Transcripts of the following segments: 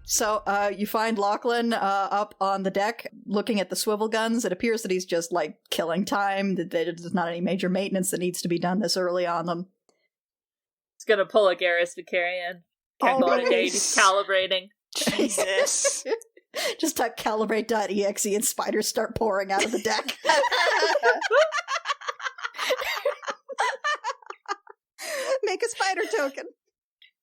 So you find Lachlan up on the deck looking at the swivel guns. It appears that he's just, like, killing time, that there's not any major maintenance that needs to be done this early on them. He's gonna pull a Garrus Vicarian. Can't go on a date, he's calibrating. Jesus. Just type calibrate.exe and spiders start pouring out of the deck. Make a spider token.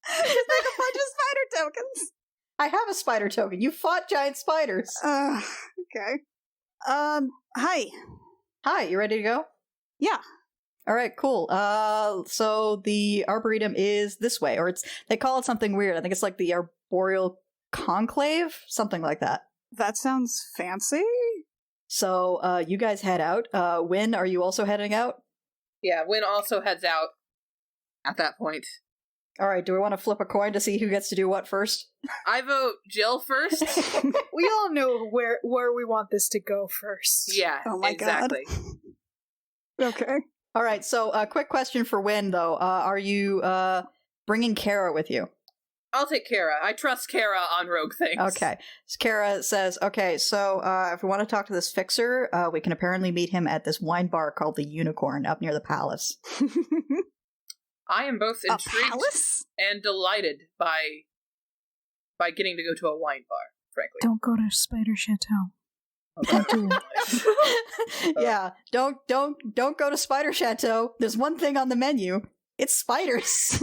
Just make a bunch of spider tokens. I have a spider token. You fought giant spiders. Okay. Hi. Hi, you ready to go? Yeah. All right, cool. So the Arboretum is this way, or they call it something weird. I think it's like the Arboreal Conclave, something like that. That sounds fancy. So you guys head out. Wynn, are you also heading out? Yeah, Wynn also heads out at that point. All right, do we want to flip a coin to see who gets to do what first? I vote Jill first. We all know where we want this to go first. Yeah, Oh my exactly. God. Okay. All right, so a quick question for Wynn, though. Are you bringing Kara with you? I'll take Kara. I trust Kara on rogue things. Okay. So Kara says, okay, so if we want to talk to this fixer, we can apparently meet him at this wine bar called the Unicorn up near the palace. I am both A intrigued palace? and delighted by getting to go to a wine bar, frankly. Don't go to Spider Chateau. Yeah, don't go to Spider Chateau. There's one thing on the menu. It's spiders.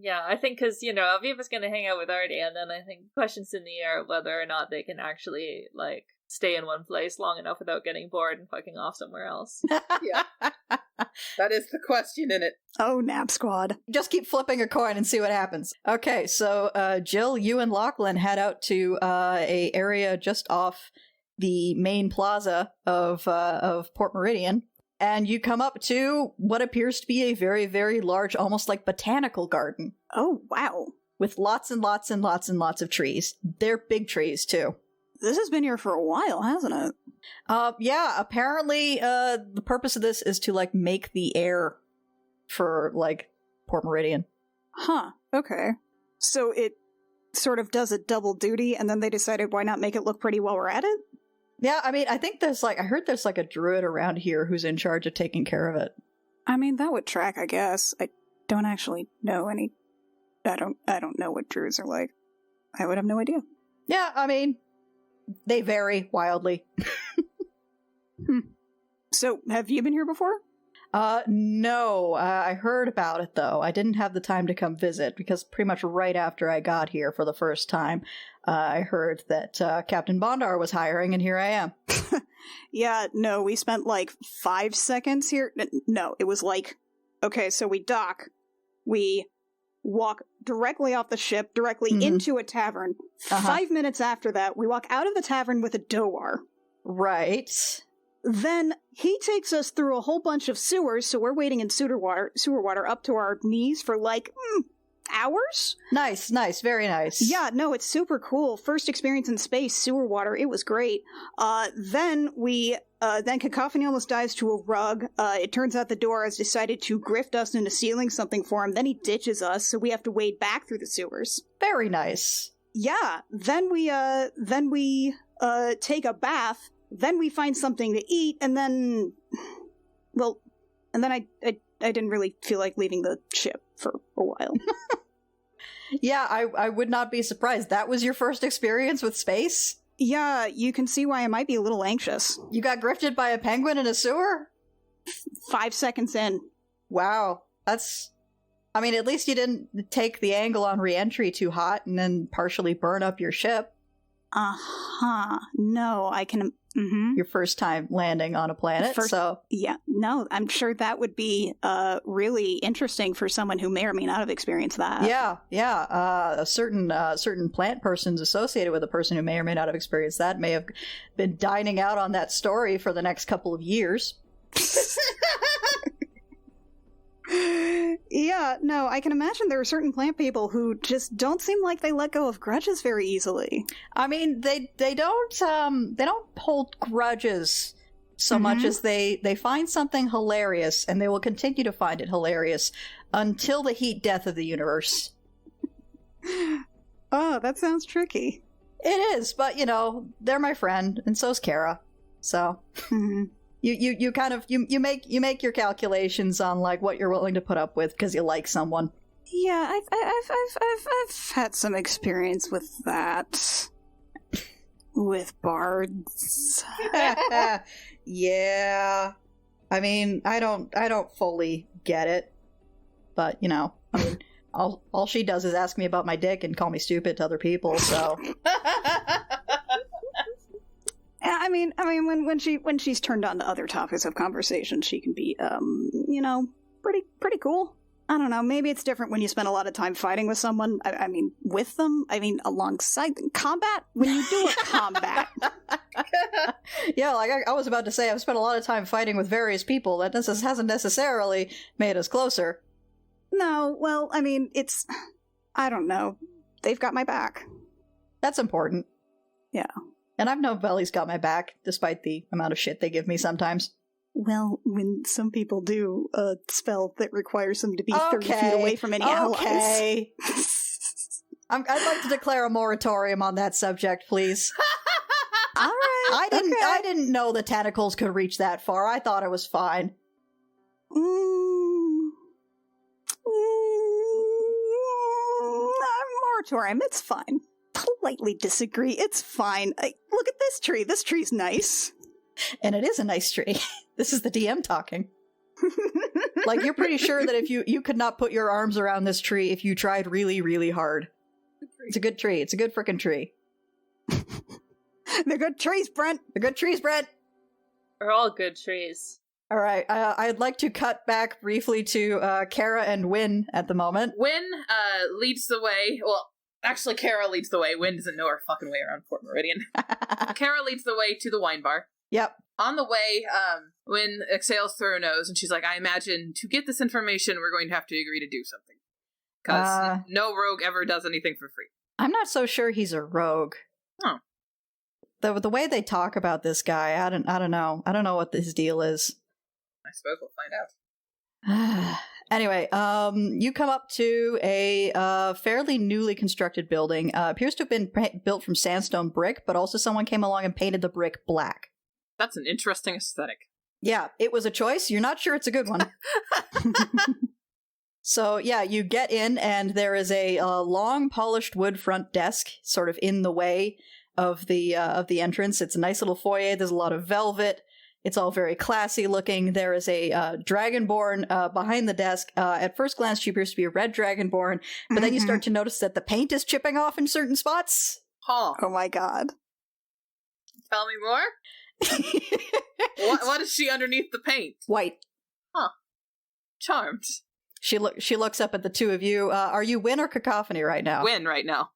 Yeah, I think because, Aviva's gonna hang out with Artie, and then I think questions in the air whether or not they can actually, like, stay in one place long enough without getting bored and fucking off somewhere else. Yeah. That is the question in it. Oh, Nap Squad. Just keep flipping a coin and see what happens. Okay, so Jill, you and Lachlan head out to a area just off the main plaza of Port Meridian, and you come up to what appears to be a very, very large, almost like botanical garden. Oh, wow. With lots and lots and lots and lots of trees. They're big trees, too. This has been here for a while, hasn't it? Yeah, apparently the purpose of this is to, like, make the air for, like, Port Meridian. Huh, okay. So it sort of does a double duty, and then they decided why not make it look pretty while we're at it? Yeah, I mean, I think I heard there's, like, a druid around here who's in charge of taking care of it. I mean, that would track, I guess. I don't actually know any... I don't know what druids are like. I would have no idea. Yeah, I mean, they vary wildly. So, have you been here before? No. I heard about it, though. I didn't have the time to come visit, because pretty much right after I got here for the first time, I heard that Captain Bondar was hiring, and here I am. Yeah, no, we spent like 5 seconds here. No, it was like, okay, so we dock, we walk directly off the ship, directly into a tavern. 5 minutes after that, we walk out of the tavern with a Doar. Right. Then he takes us through a whole bunch of sewers, so we're waiting in sewer water up to our knees for like hours? Nice, very nice. Yeah, no, it's super cool. First experience in space, sewer water, it was great. Then Cacophony almost dives to a rug. It turns out the door has decided to grift us into stealing something for him. Then he ditches us, so we have to wade back through the sewers. Very nice. Yeah, then we take a bath. Then we find something to eat, and then I didn't really feel like leaving the ship for a while. Yeah, I would not be surprised. That was your first experience with space? Yeah, you can see why I might be a little anxious. You got grifted by a penguin in a sewer? 5 seconds in. Wow. At least you didn't take the angle on re-entry too hot and then partially burn up your ship. Uh-huh. No, I can Mm-hmm. Your first time landing on a planet. So yeah, no, I'm sure that would be really interesting for someone who may or may not have experienced that. yeah. A certain plant persons associated with a person who may or may not have experienced that may have been dining out on that story for the next couple of years. Yeah, no, I can imagine there are certain plant people who just don't seem like they let go of grudges very easily. I mean, they don't hold grudges so much as they find something hilarious, and they will continue to find it hilarious until the heat death of the universe. Oh, that sounds tricky. It is, but you know, they're my friend, and so's Kara. So you kind of you make your calculations on like what you're willing to put up with because you like someone. Yeah, I've had some experience with that. With bards. Yeah. I mean, I don't fully get it. But, you know, I mean, all she does is ask me about my dick and call me stupid to other people, so I mean, when she's turned on to other topics of conversation, she can be, you know, pretty cool. I don't know. Maybe it's different when you spend a lot of time fighting with someone. I mean, with them. I mean, alongside them. Combat. When you do a combat. Yeah, like I was about to say, I've spent a lot of time fighting with various people. That hasn't necessarily made us closer. No, well, I mean, it's. I don't know. They've got my back. That's important. Yeah. And I've known Belly's got my back, despite the amount of shit they give me sometimes. Well, when some people do a spell that requires them to be 30 feet away from any allies. Okay. I'd like to declare a moratorium on that subject, please. All right. I didn't know the tentacles could reach that far. I thought it was fine. Moratorium, it's fine. Politely disagree, it's fine. Look at this tree. This tree's nice. And it is a nice tree. This is the DM talking. Like, you're pretty sure that if you could not put your arms around this tree if you tried really, really hard. It's a good tree. It's a good frickin' tree. They're good trees, Brent. They're good trees, Brent. They're all good trees. All right. I'd like to cut back briefly to Kara and Wynn at the moment. Wynn leads the way. Well, actually, Kara leads the way. Wynn doesn't know her fucking way around Port Meridian. Kara leads the way to the wine bar. Yep. On the way, Wynn exhales through her nose, and she's like, I imagine to get this information, we're going to have to agree to do something. Because no rogue ever does anything for free. I'm not so sure he's a rogue. Huh. The way they talk about this guy, I don't know. I don't know what his deal is. I suppose we'll find out. Anyway, you come up to a fairly newly constructed building. Appears to have been built from sandstone brick, but also someone came along and painted the brick black. That's an interesting aesthetic. Yeah, it was a choice. You're not sure it's a good one. So, yeah, you get in, and there is a long, polished wood front desk sort of in the way of the entrance. It's a nice little foyer. There's a lot of velvet. It's all very classy looking. There is a dragonborn behind the desk. At first glance, she appears to be a red dragonborn, but then you start to notice that the paint is chipping off in certain spots. Huh. Oh my god. Tell me more? What is she underneath the paint? White. Huh. Charmed. She looks up at the two of you. Are you Wynn or Cacophony right now? Wynn right now.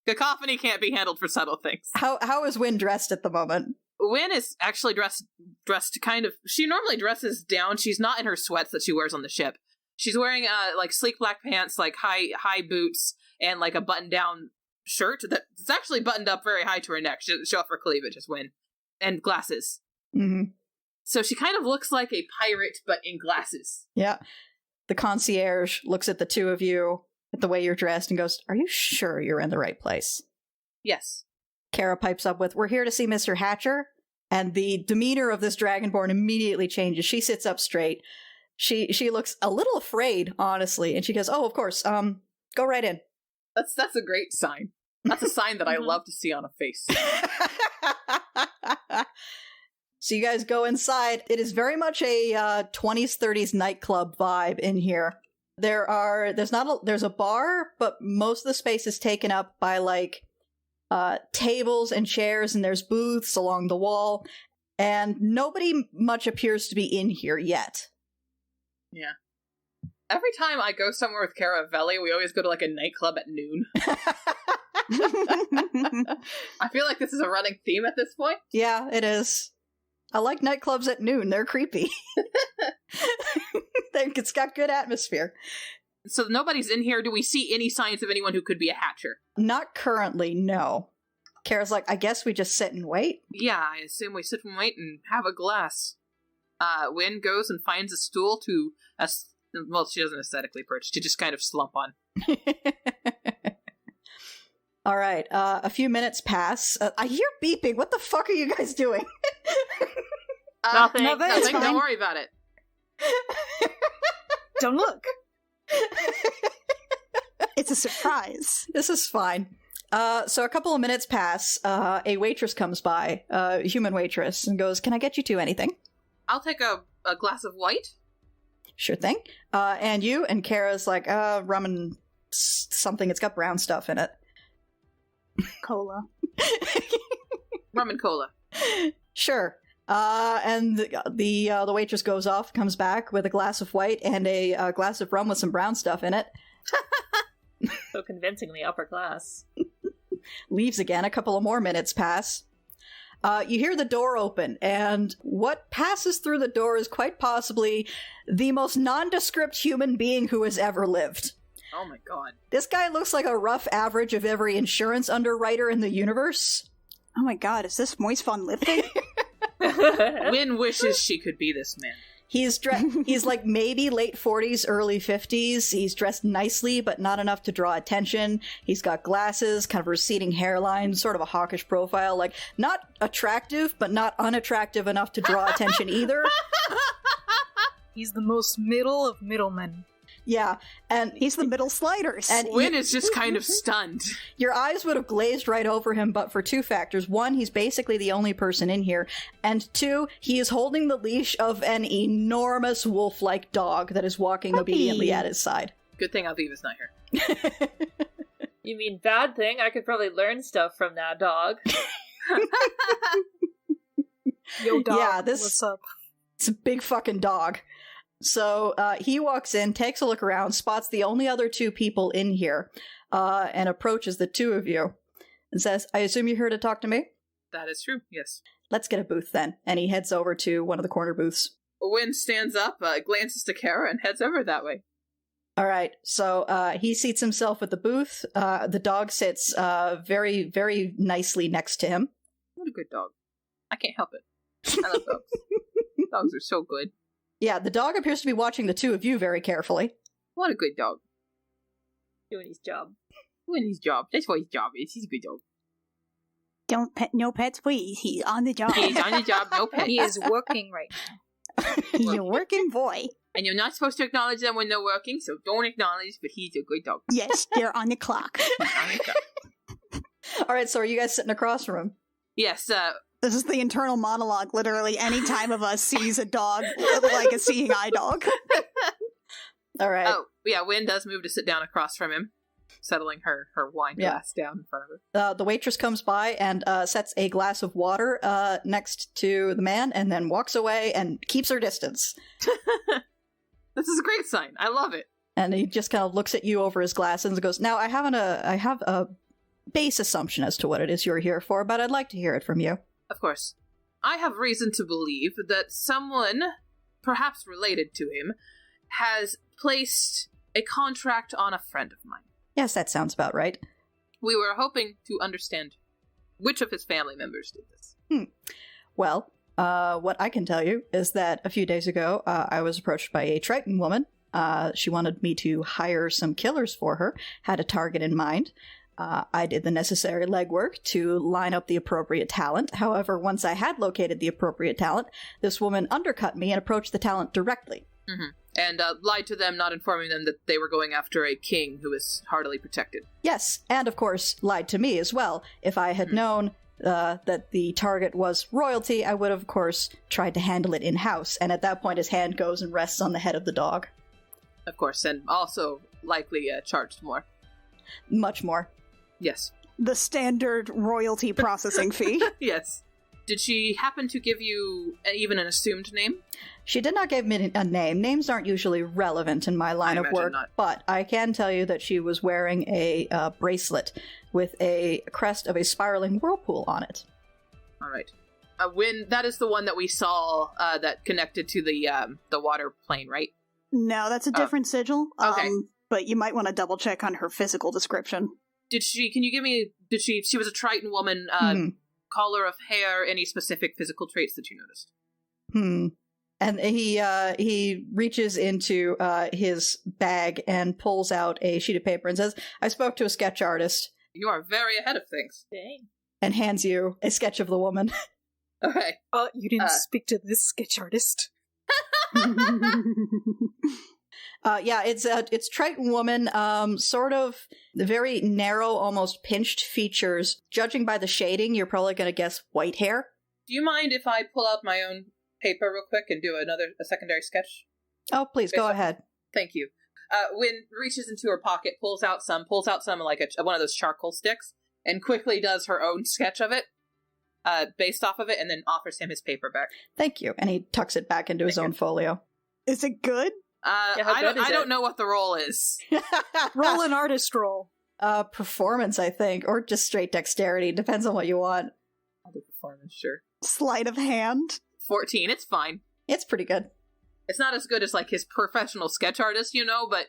Cacophony can't be handled for subtle things. How is Wynn dressed at the moment? Wynn is actually dressed kind of... She normally dresses down. She's not in her sweats that she wears on the ship. She's wearing like sleek black pants, like high boots, and like a button-down shirt that's actually buttoned up very high to her neck. She doesn't show off her cleavage as Wynn. And glasses. Mm-hmm. So she kind of looks like a pirate, but in glasses. Yeah. The concierge looks at the two of you, at the way you're dressed, and goes, "Are you sure you're in the right place?" Yes. Kara pipes up with, "We're here to see Mr. Hatcher." And the demeanor of this dragonborn immediately changes. She sits up straight. She looks a little afraid, honestly, and she goes, "Oh, of course. Go right in." That's a great sign. That's a sign that I love to see on a face. So you guys go inside. It is very much a 20s, 30s nightclub vibe in here. There's a bar, but most of the space is taken up by like tables and chairs, and there's booths along the wall, and nobody much appears to be in here yet. Yeah. Every time I go somewhere with Caravelli, we always go to like a nightclub at noon. I feel like this is a running theme at this point. Yeah, it is. I like nightclubs at noon. They're creepy. It's got good atmosphere. So nobody's in here. Do we see any signs of anyone who could be a hatcher? Not currently, no. Kara's like, I guess we just sit and wait? Yeah, I assume we sit and wait and have a glass. Wynn goes and finds a stool to... well, she doesn't aesthetically perch, to just kind of slump on. All right, a few minutes pass. I hear beeping. What the fuck are you guys doing? Nothing. Nothing. Don't worry about it. Don't look. It's a surprise. This is fine. So a couple of minutes pass. A waitress comes by, a human waitress, and goes, "Can I get you two anything?" I'll take a glass of white. Sure thing. And you? And Kara's like, rum and something. It's got brown stuff in it. Cola. Rum and cola. Sure. And the waitress goes off, comes back with a glass of white and a glass of rum with some brown stuff in it. So convincingly upper class. Leaves again. A couple of more minutes pass. You hear the door open, and what passes through the door is quite possibly the most nondescript human being who has ever lived. Oh my god. This guy looks like a rough average of every insurance underwriter in the universe. Oh my god, is this Moist Fun lifting? Wynn wishes she could be this man. He's like maybe late 40s, early 50s. He's dressed nicely, but not enough to draw attention. He's got glasses, kind of receding hairline, sort of a hawkish profile. Like, not attractive, but not unattractive enough to draw attention either. He's the most middle of middlemen. Yeah, and He's the middle sliders. And Wynn is just kind of stunned. your eyes would have glazed right over him, but for two factors. One, he's basically the only person in here. And two, he is holding the leash of an enormous wolf-like dog that is walking obediently at his side. Good thing Alviva's not here. You mean bad thing? I could probably learn stuff from that dog. Yo, dog, Yeah, what's up? It's a big fucking dog. So he walks in, takes a look around, spots the only other two people in here, and approaches the two of you and says, "I assume you're here to talk to me? That is true, yes. Let's get a booth then." And he heads over to one of the corner booths. Wynn stands up, glances to Kara, and heads over that way. All right, so he seats himself at the booth. The dog sits very, very nicely next to him. What a good dog. I can't help it. I love dogs. Dogs are so good. Yeah, the dog appears to be watching the two of you very carefully. What a good dog. Doing his job. Doing his job. That's what his job is. He's a good dog. Don't pet, no pets, please. He's on the job. He's on the job, no pet. He is working right now. He's a working boy. And you're not supposed to acknowledge them when they're working, so don't acknowledge, but he's a good dog. Yes, they're on the clock. All right, so are you guys sitting across from him? Yes, This is the internal monologue, literally. Any time of us sees a dog, like a seeing eye dog. All right. oh, yeah, Wynn does move to sit down across from him, settling her wine glass down in front of her. The waitress comes by and sets a glass of water next to the man and then walks away and keeps her distance. This is a great sign. I love it. And he just kind of looks at you over his glasses and goes, "Now, I have a base assumption as to what it is you're here for, but I'd like to hear it from you." Of course. I have reason to believe that someone, perhaps related to him, has placed a contract on a friend of mine. Yes, that sounds about right. We were hoping to understand which of his family members did this. Well, what I can tell you is that a few days ago, I was approached by a Triton woman. She wanted me to hire some killers for her, had a target in mind. I did the necessary legwork to line up the appropriate talent. However, once I had located the appropriate talent, this woman undercut me and approached the talent directly. Mm-hmm. And lied to them, not informing them that they were going after a king who is heartily protected. Yes, and of course, lied to me as well. If I had known that the target was royalty, I would have, of course, tried to handle it in-house. And at that point, his hand goes and rests on the head of the dog. Of course, and also likely charged more. Much more. Yes. the standard royalty processing fee. Yes. Did she happen to give you even an assumed name? She did not give me a name. Names aren't usually relevant in my line of work, but I can tell you that she was wearing a bracelet with a crest of a spiraling whirlpool on it. All right. When that is the one that we saw that connected to the water plane, right? No, that's a different sigil. Okay. But you might want to double check on her physical description. Can you give me, she was a Triton woman, color of hair, any specific physical traits that you noticed? And he reaches into his bag and pulls out a sheet of paper and says, I spoke to a sketch artist. You are very ahead of things. Dang. And hands you a sketch of the woman. Okay. You didn't speak to this sketch artist. Yeah, it's Triton woman, sort of very narrow, almost pinched features. Judging by the shading, you're probably going to guess white hair. Do you mind if I pull out my own paper real quick and do a secondary sketch? Oh, please, go ahead. Thank you. Wynn reaches into her pocket, pulls out some like one of those charcoal sticks, and quickly does her own sketch of it, based off of it, and then offers him his paper back. Thank you. And he tucks it back into his own folio. Is it good? I don't know what the roll is. Roll an artist roll. Performance, I think, or just straight dexterity. Depends on what you want. I'll do performance, sure. Sleight of hand? 14, it's fine. It's pretty good. It's not as good as, like, his professional sketch artist, but,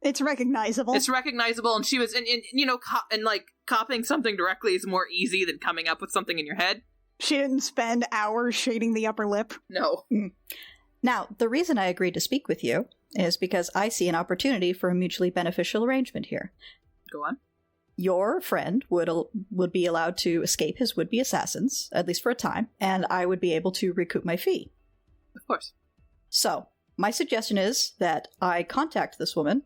It's recognizable. It's recognizable, and she was, copying something directly is more easy than coming up with something in your head. She didn't spend hours shading the upper lip. No. Now, the reason I agreed to speak with you is because I see an opportunity for a mutually beneficial arrangement here. Go on. Your friend would be allowed to escape his would-be assassins, at least for a time, and I would be able to recoup my fee. Of course. So, my suggestion is that I contact this woman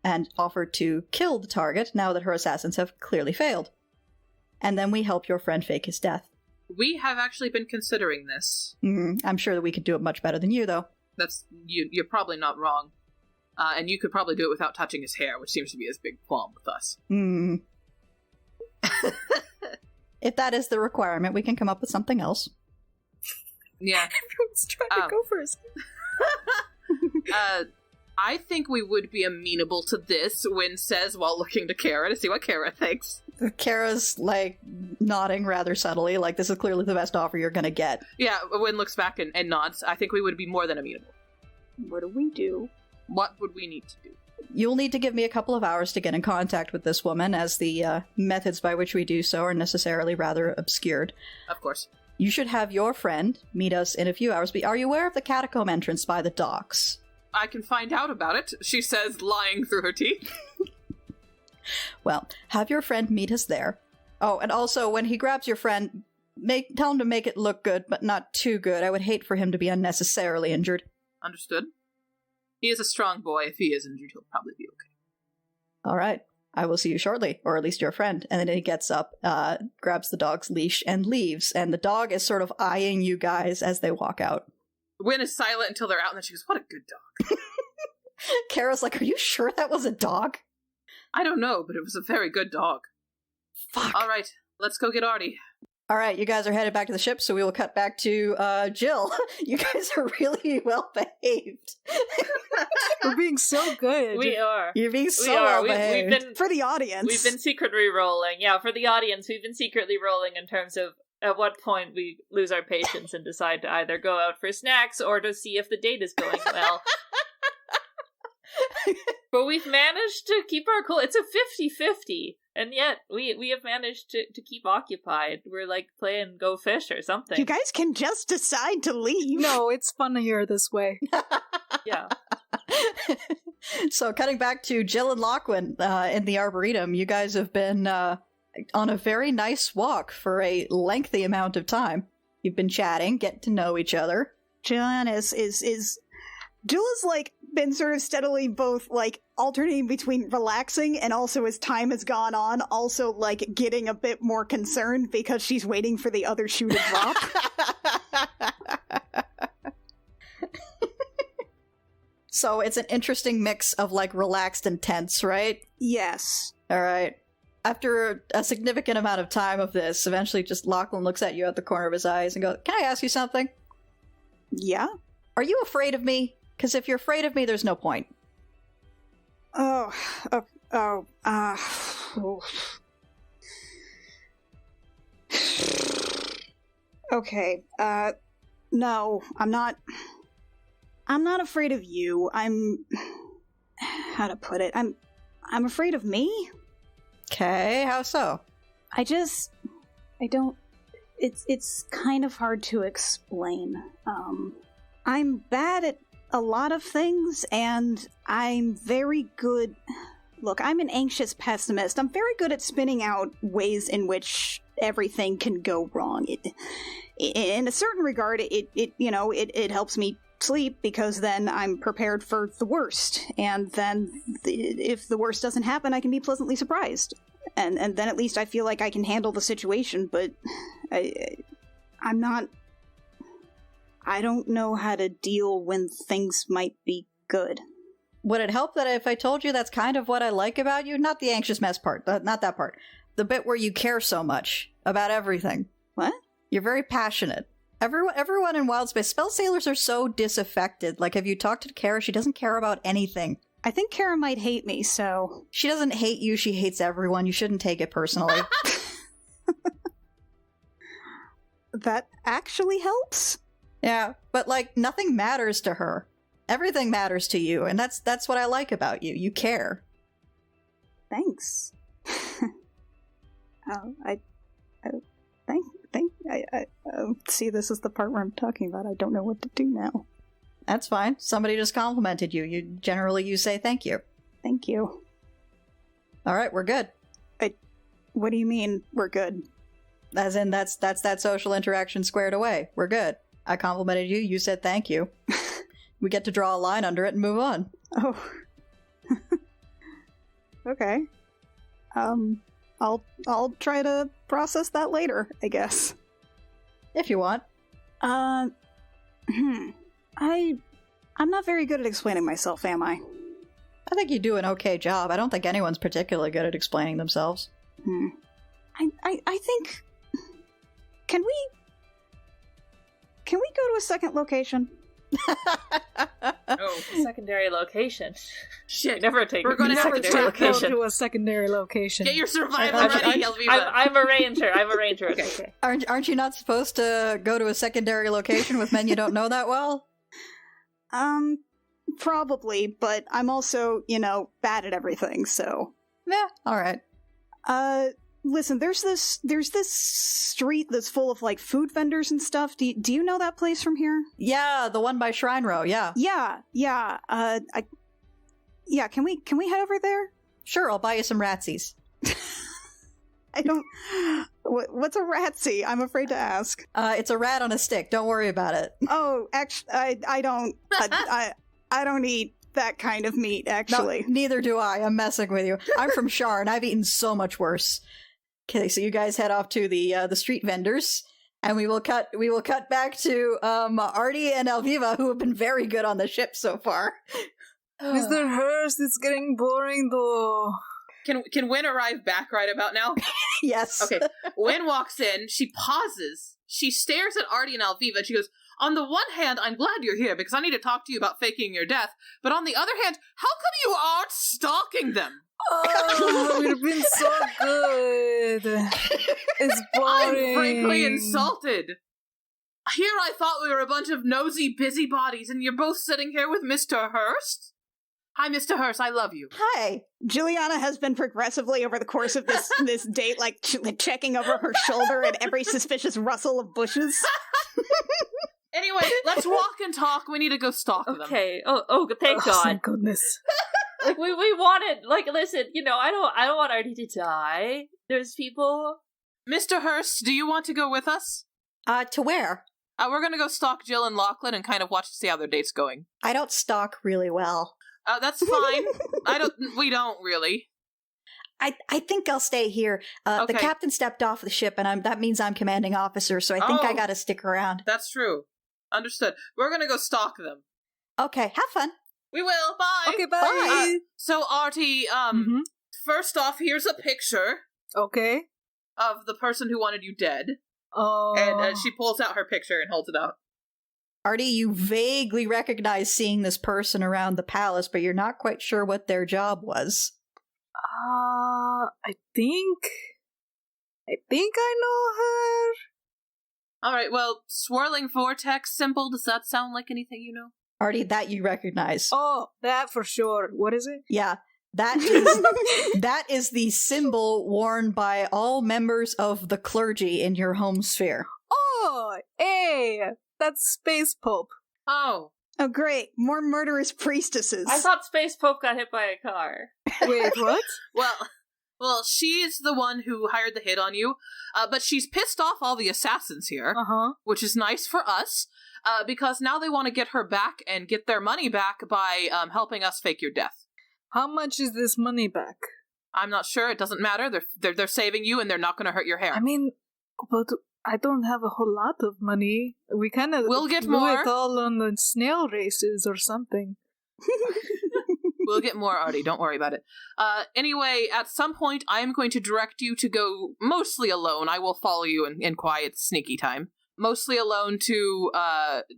and offer to kill the target now that her assassins have clearly failed. And then we help your friend fake his death. We have actually been considering this. I'm sure that we could do it much better than you, though. You're probably not wrong. And you could probably do it without touching his hair, which seems to be his big qualm with us. If that is the requirement, we can come up with something else. Yeah. Everyone's trying to go first. I think we would be amenable to this, Wynn says while looking to Kara to see what Kara thinks. Kara's, nodding rather subtly, like this is clearly the best offer you're gonna get. Yeah, Wynn looks back and nods. I think we would be more than amenable. What do we do? What would we need to do? You'll need to give me a couple of hours to get in contact with this woman, as the methods by which we do so are necessarily rather obscured. Of course. You should have your friend meet us in a few hours. Are you aware of the catacomb entrance by the docks? I can find out about it, she says, lying through her teeth. Well, have your friend meet us there. Oh, and also, when he grabs your friend, tell him to make it look good, but not too good. I would hate for him to be unnecessarily injured. Understood. He is a strong boy. If he is injured, he'll probably be okay. All right. I will see you shortly, or at least your friend. And then he gets up, grabs the dog's leash, and leaves. And the dog is sort of eyeing you guys as they walk out. Wynn is silent until they're out, and then she goes, what a good dog. Kara's like, are you sure that was a dog? I don't know, but it was a very good dog. Fuck. All right, let's go get Artie. All right, you guys are headed back to the ship, so we will cut back to Jill. You guys are really well behaved. We're being so good. We are. You're being so well behaved. We've been, for the audience. We've been secretly rolling. Yeah, for the audience, we've been secretly rolling in terms of at what point we lose our patience and decide to either go out for snacks or to see if the date is going well. But we've managed to keep our cool. It's a 50-50. And yet, we have managed to keep occupied. We're like playing Go Fish or something. You guys can just decide to leave. No, it's funnier this way. Yeah. So, cutting back to Jill and Lachlan in the Arboretum, you guys have been on a very nice walk for a lengthy amount of time. You've been chatting, getting to know each other. Jylliana is Jill has been sort of steadily both alternating between relaxing and also as time has gone on also getting a bit more concerned because she's waiting for the other shoe to drop. So it's an interesting mix of relaxed and tense, right? Yes. All right. After a significant amount of time of this, eventually just Lachlan looks at you at the corner of his eyes and goes, "Can I ask you something? Yeah? Are you afraid of me? Because if you're afraid of me, there's no point." Okay, no, I'm not afraid of you. How to put it? I'm afraid of me? Okay, how so? I don't, it's kind of hard to explain. I'm bad at a lot of things, and I'm very good... Look, I'm an anxious pessimist. I'm very good at spinning out ways in which everything can go wrong. In a certain regard, it helps me sleep, because then I'm prepared for the worst. And then if the worst doesn't happen, I can be pleasantly surprised. And then at least I feel like I can handle the situation, but I'm not... I don't know how to deal when things might be good. Would it help that if I told you that's kind of what I like about you? Not the anxious mess part, not that part. The bit where you care so much about everything. What? You're very passionate. Everyone in Wild Space, spell sailors are so disaffected. Like, have you talked to Kara? She doesn't care about anything. I think Kara might hate me, so... She doesn't hate you, she hates everyone. You shouldn't take it personally. That actually helps? Yeah, but, like, nothing matters to her. Everything matters to you, and that's what I like about you. You care. Thanks. See, this is the part where I'm talking about. I don't know what to do now. That's fine. Somebody just complimented you. You say thank you. Thank you. All right, we're good. What do you mean, we're good? As in, that's that social interaction squared away. We're good. I complimented you. You said thank you. We get to draw a line under it and move on. Oh. Okay. I'll try to process that later, I guess. If you want. I'm not very good at explaining myself, am I? I think you do an okay job. I don't think anyone's particularly good at explaining themselves. I think... Can we go to a second location? Oh, Secondary location. shit. We never take We're gonna a have to secondary Go location. to a secondary location. Get your survival I'm- ready, Elviva. I'm a ranger. I'm a ranger. Okay. Aren't you not supposed to go to a secondary location with men you don't know that well? Probably, but I'm also, bad at everything, so... Yeah, alright. Listen, there's this street that's full of, like, food vendors and stuff. Do you know that place from here? Yeah, the one by Shrine Row, yeah. Yeah. Can we head over there? Sure, I'll buy you some ratsies. I don't... What's a ratsy? I'm afraid to ask. It's a rat on a stick, don't worry about it. Oh, actually, I don't... I don't eat that kind of meat, actually. No, neither do I, I'm messing with you. I'm from Shar, and I've eaten so much worse. Okay, so you guys head off to the street vendors, and we will cut back to Artie and Elviva, who have been very good on the ship so far. Mr. Hurst, it's getting boring though. Can Wynn arrive back right about now? Yes. Okay. Wynn walks in, she pauses, she stares at Artie and Elviva, and she goes, "On the one hand, I'm glad you're here because I need to talk to you about faking your death, but on the other hand, how come you aren't stalking them?" Oh, we've been so good. It's boring. I'm frankly insulted. Here I thought we were a bunch of nosy busybodies, and you're both sitting here with Mr. Hurst? Hi, Mr. Hurst, I love you. Hi. Jylliana has been progressively over the course of this date, like, checking over her shoulder at every suspicious rustle of bushes. Anyway, let's walk and talk. We need to go stalk them. Okay. Oh, thank God. Thank goodness. Like we wanted. Like, listen. I don't want Artie to die. There's people. Mr. Hurst, do you want to go with us? To where? We're gonna go stalk Jill and Lachlan and kind of watch to see how their date's going. I don't stalk really well. That's fine. We don't really. I think I'll stay here. Okay. The captain stepped off the ship, and that means I'm commanding officer, so I think I Oh. gotta stick around. That's true. Understood. We're gonna go stalk them. Okay, have fun. We will. Bye. Okay, bye. So Artie, Mhm. first off, here's a picture. Okay. of the person who wanted you dead. Oh. And she pulls out her picture and holds it out. Artie, you vaguely recognize seeing this person around the palace, but you're not quite sure what their job was. I think I know her. All right, well, swirling vortex symbol, does that sound like anything you know? Artie, that you recognize. Oh, that for sure. What is it? Yeah, that is the symbol worn by all members of the clergy in your home sphere. Oh, hey, that's Space Pope. Oh. Oh, great. More murderous priestesses. I thought Space Pope got hit by a car. Wait, what? Well, she's the one who hired the hit on you, but she's pissed off all the assassins here, which is nice for us, because now they want to get her back and get their money back by helping us fake your death. How much is this money back? I'm not sure. It doesn't matter. They're saving you, and they're not going to hurt your hair. I mean, but I don't have a whole lot of money. We kind of We'll get blew more. it all on the snail races or something. We'll get more, Artie. Don't worry about it. Anyway, at some point, I am going to direct you to go mostly alone. I will follow you in quiet, sneaky time. Mostly alone to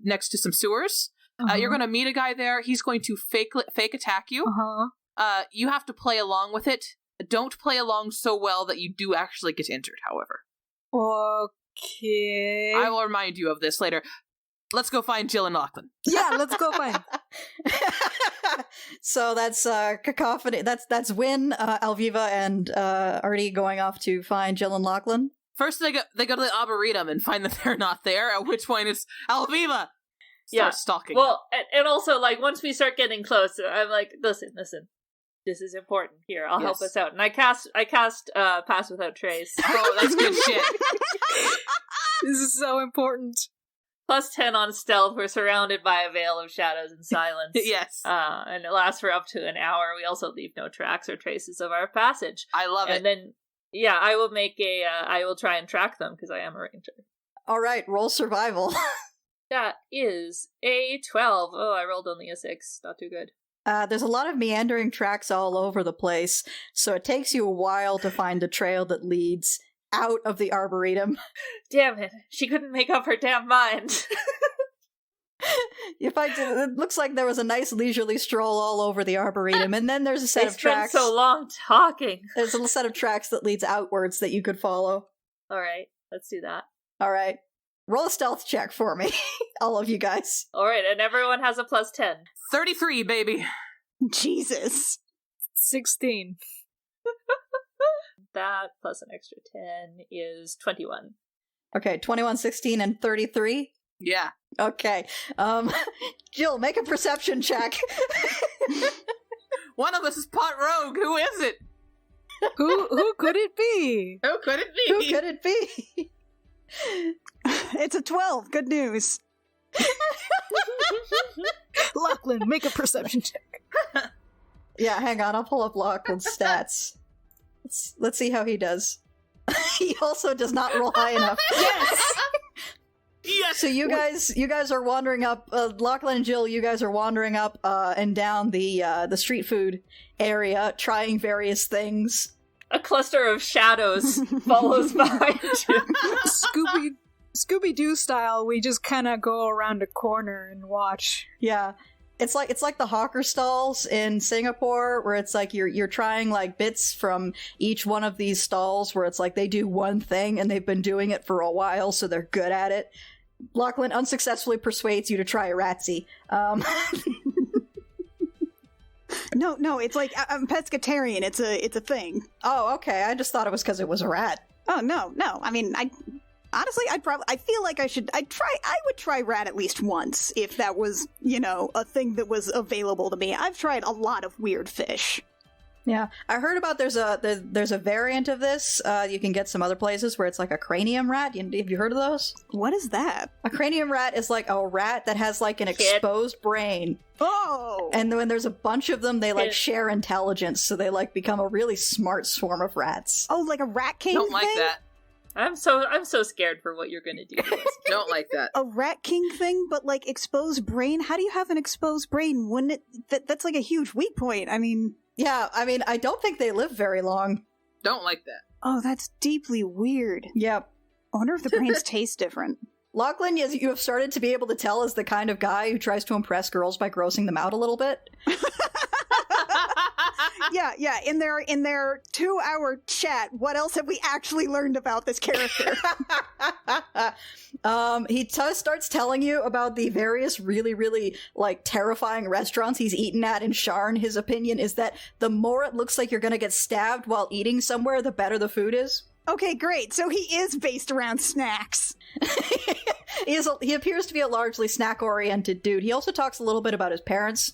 next to some sewers. You're going to meet a guy there. He's going to fake attack you. You have to play along with it. Don't play along so well that you do actually get injured, however. Okay. I will remind you of this later. Let's go find Jill and Lachlan. Yeah, let's go find. So that's Cacophony. That's Win, Alviva, and Artie going off to find Jill and Lachlan. First, they go to the Arboretum and find that they're not there, at which point it's Alviva! Start stalking. Well, and also, like, once we start getting close, I'm like, listen. This is important. Here, I'll help us out. And I cast Pass Without Trace. Oh, that's good shit. This is so important. Plus 10 on stealth. We're surrounded by a veil of shadows and silence. Yes. And it lasts for up to an hour. We also leave no tracks or traces of our passage. I love it. And then, I will make I will try and track them, because I am a ranger. All right, roll survival. That is a 12. Oh, I rolled only a 6. Not too good. There's a lot of meandering tracks all over the place, so it takes you a while to find a trail that leads out of the Arboretum. Damn it. She couldn't make up her damn mind. It looks like there was a nice leisurely stroll all over the Arboretum, and then there's a set of tracks. They spent so long talking. There's a set of tracks that leads outwards that you could follow. Alright, let's do that. Alright. Roll a stealth check for me, all of you guys. Alright, and everyone has a plus 10. 33, baby. Jesus. 16. That plus an extra 10 is 21. Okay, 21, 16, and 33? Yeah. Okay. Jill, make a perception check. One of us is pot rogue. Who is it? Who could it be? Who could it be? Who could it be? It's a 12. Good news. Lachlan, make a perception check. Yeah, hang on. I'll pull up Lachlan's stats. Let's see how he does. He also does not roll high enough. Yes! Yes! So you guys are wandering up. Lachlan and Jill, you guys are wandering up and down the street food area, trying various things. A cluster of shadows follows behind you. Scooby-Doo style, we just kind of go around a corner and watch. Yeah. It's like the hawker stalls in Singapore, where it's like you're trying like bits from each one of these stalls, where it's like they do one thing and they've been doing it for a while, so they're good at it. Lachlan unsuccessfully persuades you to try a Ratsy. No, it's like I'm pescatarian. It's a thing. Oh, okay. I just thought it was because it was a rat. Oh no. I mean, honestly, I feel like I would try rat at least once if that was, a thing that was available to me. I've tried a lot of weird fish. Yeah, I heard about there's a variant of this. You can get some other places where it's like a cranium rat. Have you heard of those? What is that? A cranium rat is like a rat that has like an exposed brain. Oh! And when there's a bunch of them, they like share intelligence, so they like become a really smart swarm of rats. Oh, like a rat king Don't thing? like that. I'm so scared for what you're gonna do to us. Don't like that. A rat king thing, but like exposed brain? How do you have an exposed brain? Wouldn't it? That's like a huge weak point. I mean... Yeah, I don't think they live very long. Don't like that. Oh, that's deeply weird. Yep. I wonder if the brains taste different. Lachlan, as you have started to be able to tell, is the kind of guy who tries to impress girls by grossing them out a little bit. Yeah. In their 2-hour chat, what else have we actually learned about this character? He starts telling you about the various really, really, like, terrifying restaurants he's eaten at in Sharn. His opinion is that the more it looks like you're gonna get stabbed while eating somewhere, the better the food is. Okay, great. So he is based around snacks. He appears to be a largely snack-oriented dude. He also talks a little bit about his parents.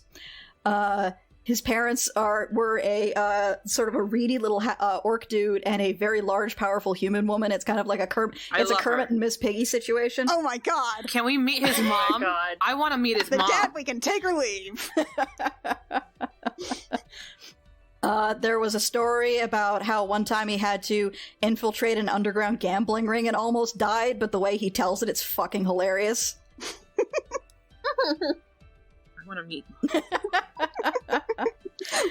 His parents were a sort of a reedy little orc dude and a very large, powerful human woman. It's kind of like a Kermit and Miss Piggy situation. Oh my god! Can we meet his mom? Oh my god. I want to meet his The mom. dad, we can take or leave. There was a story about how one time he had to infiltrate an underground gambling ring and almost died, but the way he tells it, it's fucking hilarious. I want to meet mom.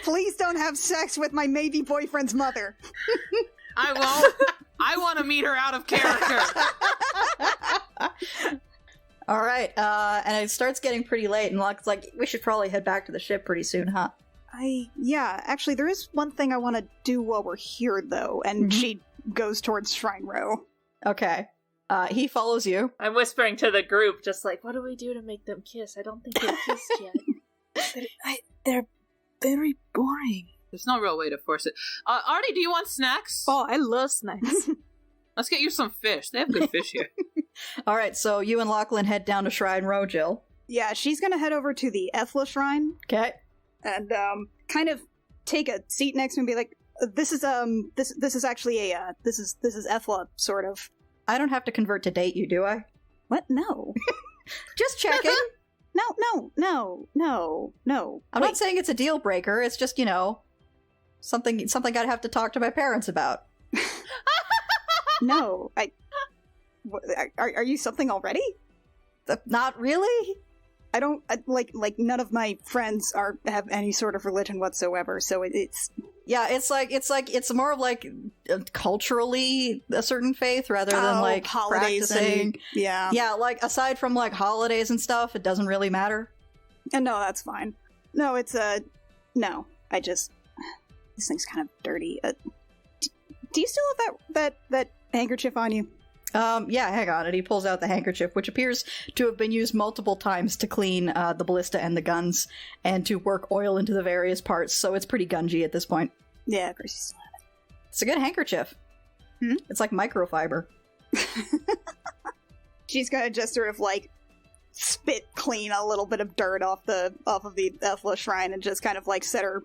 Please don't have sex with my maybe boyfriend's mother. I won't. I want to meet her out of character. All right, and it starts getting pretty late, and Locke's like, we should probably head back to the ship pretty soon, huh? Actually, there is one thing I want to do while we're here, though, and she goes towards Shrine Row. Okay. He follows you. I'm whispering to the group, just like, what do we do to make them kiss? I don't think they've kissed yet. They're very boring. There's no real way to force it. Artie, do you want snacks? Oh, I love snacks. Let's get you some fish. They have good fish here. All right, so you and Lachlan head down to Shrine Row, Jill. Yeah, she's gonna head over to the Ethla Shrine Okay. and kind of take a seat next to him and be like, this is actually a this is Ethla, sort of. I don't have to convert to date you, do I? What? No. Just checking. No. I'm not saying it's a deal breaker. It's just, something I'd have to talk to my parents about. No. Are you something already? Not really. I don't like none of my friends have any sort of religion whatsoever, so it's Yeah, it's more of like culturally a certain faith rather than like holidays practicing. yeah, like aside from like holidays and stuff, it doesn't really matter. and no, that's fine. No, it's no. I just this thing's kind of dirty. Do you still have that handkerchief on you? Yeah, hang on. And he pulls out the handkerchief, which appears to have been used multiple times to clean the ballista and the guns and to work oil into the various parts, so it's pretty gungy at this point. Yeah, of course you still have It's a good handkerchief. It's like microfiber. it. She's gonna just sort of like spit clean a little bit of dirt off of the Ethla Shrine and just kind of like set her.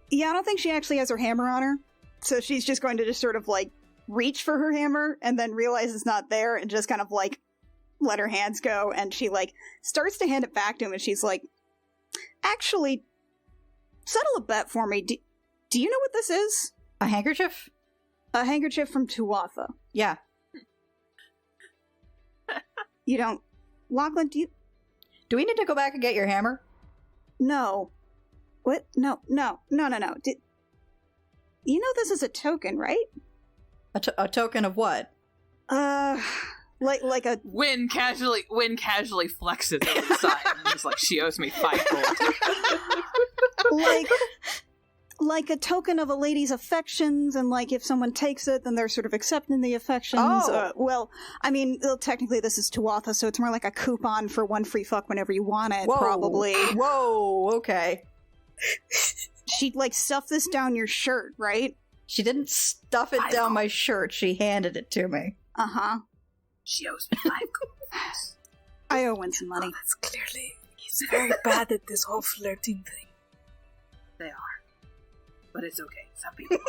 Yeah, I don't think she actually has her hammer on her, so she's just going to just sort of like reach for her hammer and then realize it's not there and just kind of like let her hands go, and she like starts to hand it back to him and she's like, actually, settle a bet for me. Do you know what this is? A handkerchief? A handkerchief from Tuatha. Yeah. You don't. Lachlan, do we need to go back and get your hammer? No. What? No. You know this is a token, right? A token of what? Like a Wynn casually flexes over the side and he's like, she owes me 5 gold. like a token of a lady's affections, and like if someone takes it, then they're sort of accepting the affections. Well, I mean, technically this is Tuatha, so it's more like a coupon for one free fuck whenever you want it. Whoa. Probably. Whoa. Okay. She'd like stuff this down your shirt, right? She didn't stuff it down my shirt. She handed it to me. Uh-huh. She owes me 5 gold. I owe Wynn some money. Oh, that's clearly... He's very bad at this whole flirting thing. They are. But it's okay. Some people are.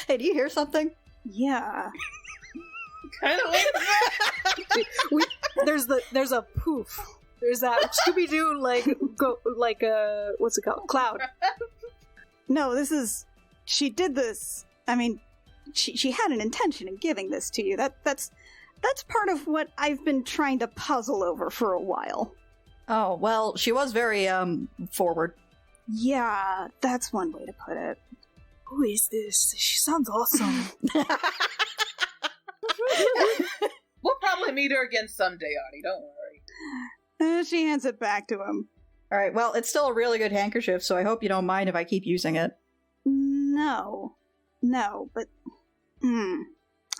Hey, do you hear something? Yeah. Kind of like that. There's a poof. There's that Scooby-Doo what's it called? Cloud. No, she did this. I mean, she had an intention in giving this to you. That's part of what I've been trying to puzzle over for a while. Oh, well, she was very, forward. Yeah, that's one way to put it. Who is this? She sounds awesome. We'll probably meet her again someday, Artie. Don't worry. She hands it back to him. All right, well, it's still a really good handkerchief, so I hope you don't mind if I keep using it. No, but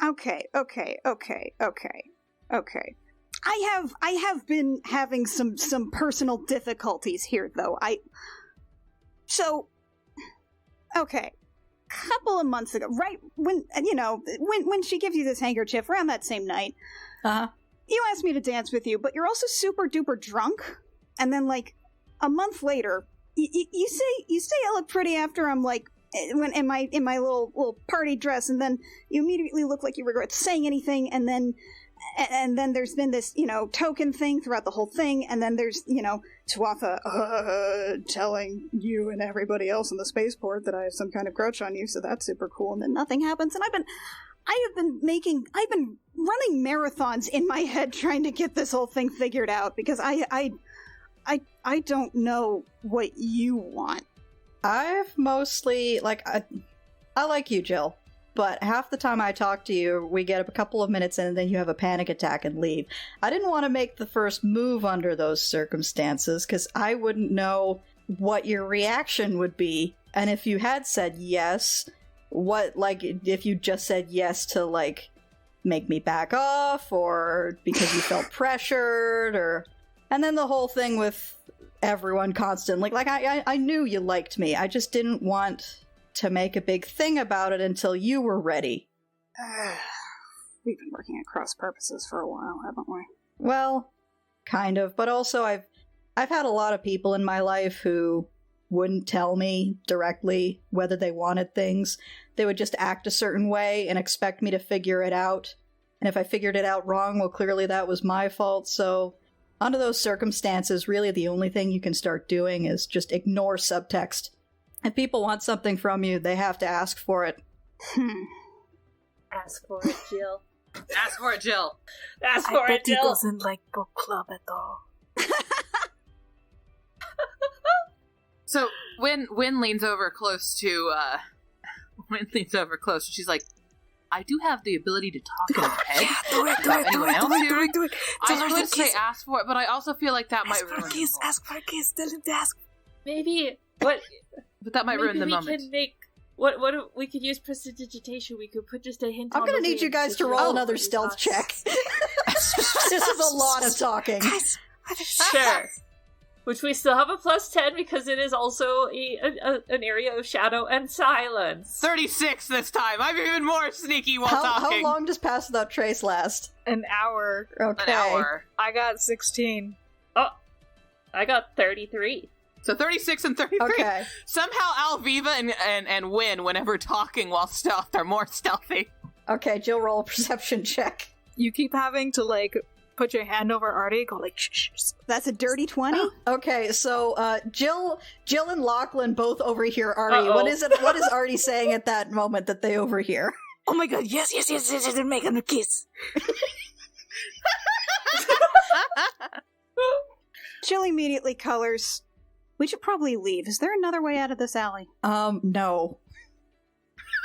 okay. I have been having some personal difficulties here, though. Okay, couple of months ago, right when she gives you this handkerchief around that same night, you asked me to dance with you, but you're also super duper drunk, and then like a month later, you say I look pretty after I'm like when in my little party dress, and then you immediately look like you regret saying anything, and then there's been this, token thing throughout the whole thing, and then there's, Tuatha telling you and everybody else in the spaceport that I have some kind of grudge on you, so that's super cool, and then nothing happens, and I've been running marathons in my head trying to get this whole thing figured out, because I don't know what you want. I've mostly, I like you, Jill. But half the time I talk to you, we get a couple of minutes in and then you have a panic attack and leave. I didn't want to make the first move under those circumstances because I wouldn't know what your reaction would be. And if you had said yes, if you just said yes to, make me back off or because you felt pressured or... And then the whole thing with everyone constantly. I knew you liked me. I just didn't want to make a big thing about it until you were ready. We've been working at cross purposes for a while, haven't we? Well, kind of, but also I've had a lot of people in my life who wouldn't tell me directly whether they wanted things. They would just act a certain way and expect me to figure it out. And if I figured it out wrong, well, clearly that was my fault. So under those circumstances, really the only thing you can start doing is just ignore subtext. If people want something from you, they have to ask for it. Ask for it, Jill. Ask for it, Jill. Ask for it, Jill. He doesn't like book club at all. So Wynn leans over close to she's like, I do have the ability to talk in my head. Yeah, do it. I would say ask for it, but I also feel like that might ruin the moment. Ask for a kiss. Tell him to ask. Maybe what? But that might ruin the moment. We can make what we could use prestidigitation. We could put just a hint. I'm gonna need you guys to roll another stealth check. This is a lot of talking. Guys, sure. Which we still have a +10 because it is also an area of shadow and silence. 36 this time. I'm even more sneaky while talking. How long does Pass Without Trace last? An hour. Okay. An hour. I got 16. Oh, I got 33. So 36 and 33. Okay. Somehow Alviva and Wynn, whenever talking while stealth, are more stealthy. Okay, Jill, roll a perception check. You keep having to, put your hand over Artie, go shh. That's a dirty 20? Okay, so Jill and Lachlan both overhear Artie. Uh-oh. What is Artie saying at that moment that they overhear? Oh my god, yes, they're making a kiss. Jill immediately colors. We should probably leave. Is there another way out of this alley? No.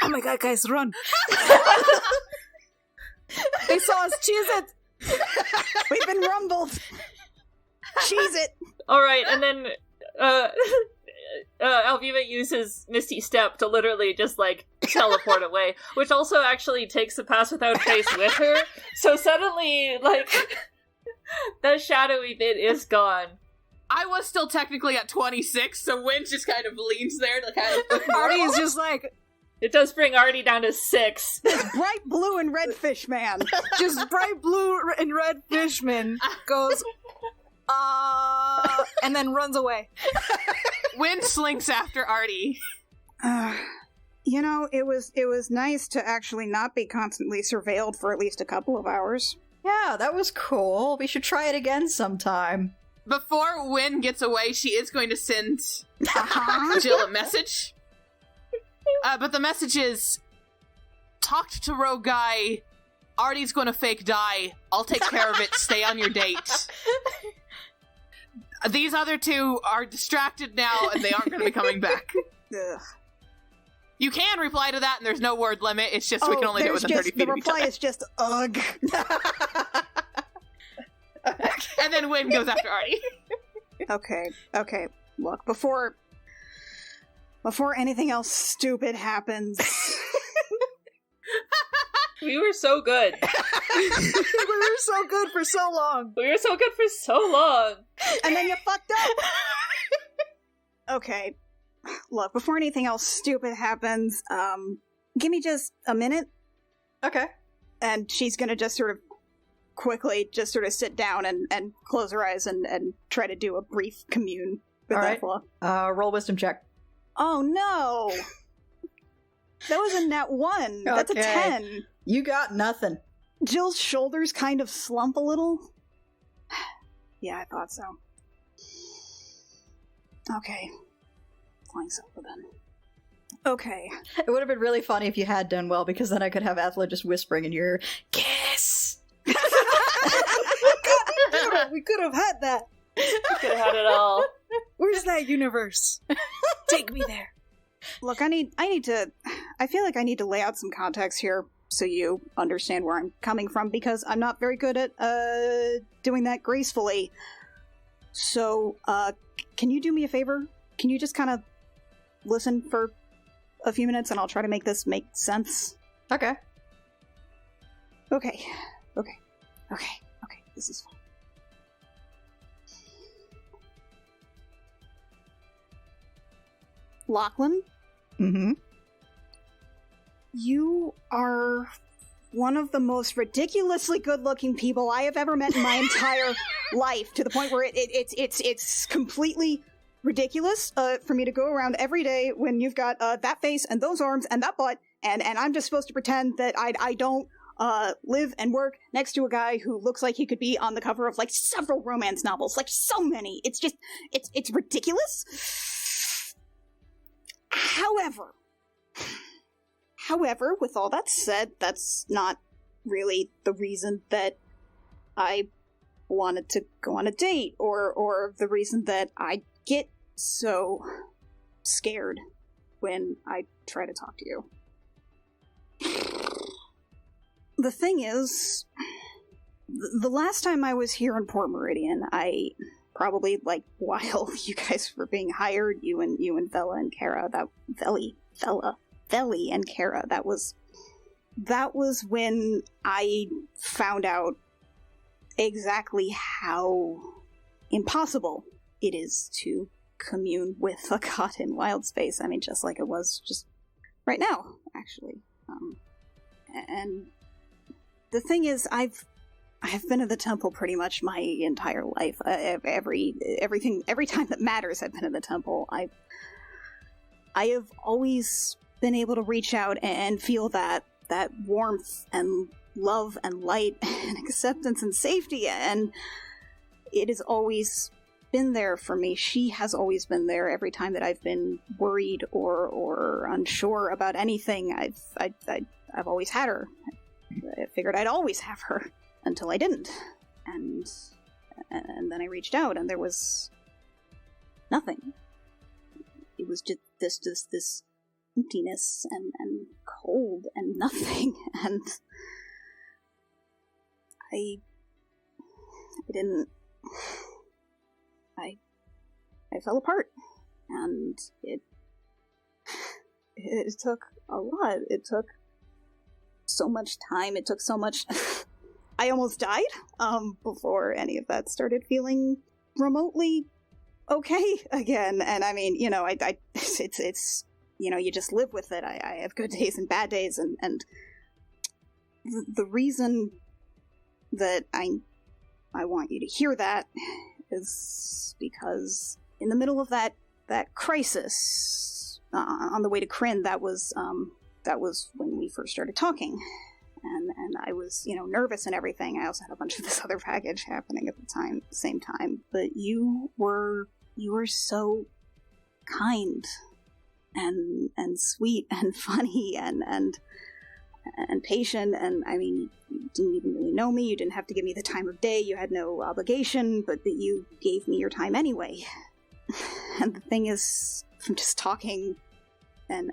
Oh my god, guys, run. They saw us, cheese it. We've been rumbled. Cheese it. All right, and then Alviva uses Misty Step to literally just teleport away, which also actually takes the Pass Without Trace with her. So suddenly, the shadowy bit is gone. I was still technically at 26, so Wynn just kind of leans there to kind of... Artie is just It does bring Artie down to 6. Bright blue and red fish man. just bright blue and red fishman goes, and then runs away. Wynn slinks after Artie. It was nice to actually not be constantly surveilled for at least a couple of hours. Yeah, that was cool. We should try it again sometime. Before Wynn gets away, she is going to send Jill a message. But the message is, talked to Rogue Guy, Artie's gonna fake die, I'll take care of it, stay on your date. These other two are distracted now, and they aren't gonna be coming back. Ugh. You can reply to that, and there's no word limit. It's just we can only do it within 30 feet the of each reply other. is just ugh. And then Wynn goes after Artie. Okay. Look, before anything else stupid happens. We were so good. We were so good for so long. We were so good for so long. And then you fucked up. Okay. Look, before anything else stupid happens, give me just a minute. Okay. And she's gonna just sort of quickly just sort of sit down and close her eyes and try to do a brief commune with All that right. fella. Roll wisdom check. Oh no! That was a nat 1. That's a Okay. 10. You got nothing. Jill's shoulders kind of slump a little. Yeah, I thought so. Okay. Flying silver then. Okay. It would have been really funny if you had done well, because then I could have Athla just whispering in your ear, "Kiss!" We could have had that. We could have had it all. Where's that universe? Take me there. Look, I feel like I need to lay out some context here so you understand where I'm coming from, because I'm not very good at, doing that gracefully. So, can you do me a favor? Can you just kind of listen for a few minutes and I'll try to make this make sense? Okay. Okay. This is fine. Lachlan, Mm-hmm. you are one of the most ridiculously good-looking people I have ever met in my entire life, to the point where it's completely ridiculous for me to go around every day when you've got that face and those arms and that butt, and I'm just supposed to pretend that I don't live and work next to a guy who looks like he could be on the cover of, like, several romance novels, like, so many. It's just, it's ridiculous. However, with all that said, that's not really the reason that I wanted to go on a date, or the reason that I get so scared when I try to talk to you. The thing is, the last time I was here in Port Meridian, I probably, like, while you guys were being hired, you and Vella and Kara, Veli and Kara, that was when I found out exactly how impossible it is to commune with a god in wild space. I mean, just like it was just right now, actually. And the thing is, I have been at the temple pretty much my entire life. Every time that matters, I've been at the temple. I have always been able to reach out and feel that warmth and love and light and acceptance and safety, and it has always been there for me. She has always been there every time that I've been worried or unsure about anything. I've always had her. I figured I'd always have her until I didn't, and then I reached out and there was nothing. It was just this emptiness and cold and nothing, and I fell apart, and it took a lot. It took so much time. It took so much. I almost died before any of that started feeling remotely okay again. And I mean, it's you just live with it. I have good days and bad days, and the reason that I want you to hear that is because in the middle of that crisis on the way to Kryn, that was when we first started talking, and I was nervous and everything. I also had a bunch of this other baggage happening at the same time. But you were so kind and sweet and funny and patient, and I mean, you didn't even really know me. You didn't have to give me the time of day. You had no obligation, but that you gave me your time anyway. And the thing is, from just talking and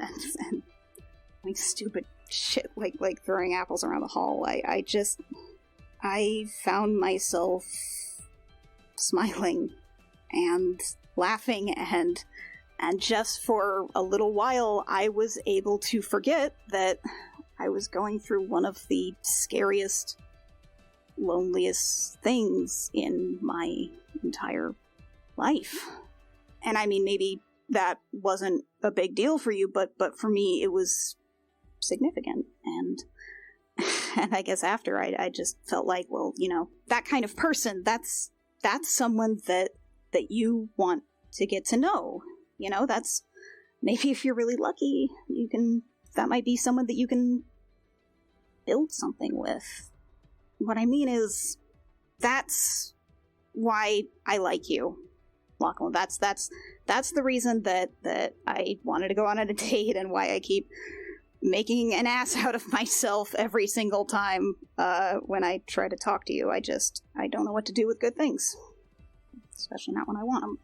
doing stupid shit like throwing apples around the hall. I found myself smiling and laughing, and just for a little while I was able to forget that I was going through one of the scariest, loneliest things in my entire life. And I mean, maybe that wasn't a big deal for you, but for me it was significant. And I guess after I just felt like, well, you know, that kind of person, that's someone that you want to get to know. You know, that's maybe if you're really lucky, that might be someone that you can build something with. What I mean is, that's why I like you, Lachlan. That's the reason that I wanted to go on a date, and why I keep making an ass out of myself every single time when I try to talk to you. I don't know what to do with good things, especially not when I want them.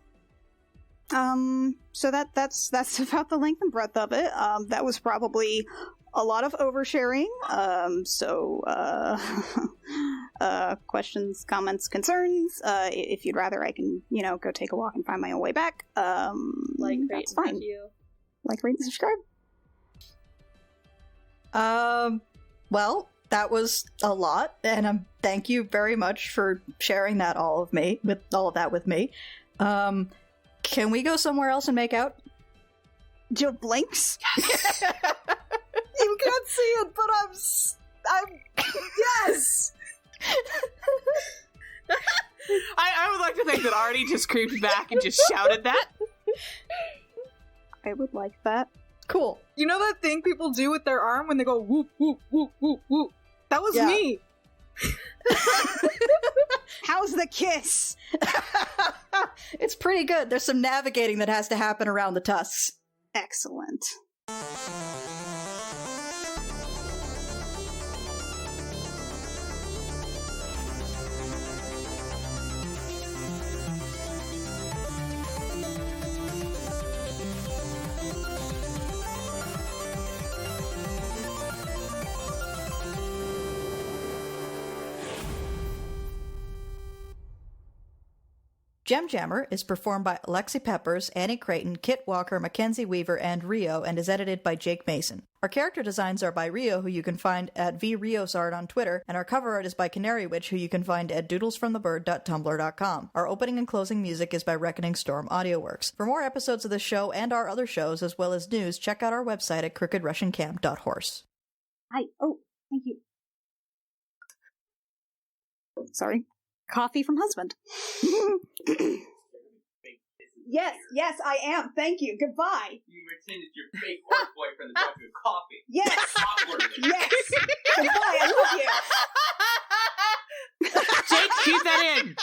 So that's about the length and breadth of it. That was probably a lot of oversharing. Questions, comments, concerns. If you'd rather, I can, go take a walk and find my own way back. Like, rate, that's fine. review. Like, rate, and subscribe. Well, that was a lot, and thank you very much for sharing that all of that with me. Can we go somewhere else and make out? Jill blinks. You can't see it, but I'm yes! I would like to think that Artie just creeped back and just shouted that. I would like that. Cool. You know that thing people do with their arm when they go whoop, whoop, whoop, whoop, whoop? That was me! How's the kiss? It's pretty good. There's some navigating that has to happen around the tusks. Excellent. Gem Jammer is performed by Alexi Peppers, Annie Creighton, Kit Walker, Mackenzie Weaver, and Rio, and is edited by Jake Mason. Our character designs are by Rio, who you can find at vriosart on Twitter, and our cover art is by Canary Witch, who you can find at doodlesfromthebird.tumblr.com. Our opening and closing music is by Reckoning Storm AudioWorks. For more episodes of this show and our other shows, as well as news, check out our website at crookedrussiancamp.horse. Thank you. Sorry. Coffee from husband. Yes, I am. Thank you. Goodbye. You pretended your fake horse boyfriend that brought you coffee. Yes. Awkward. Yes. Goodbye. I love you. Jake, keep that in.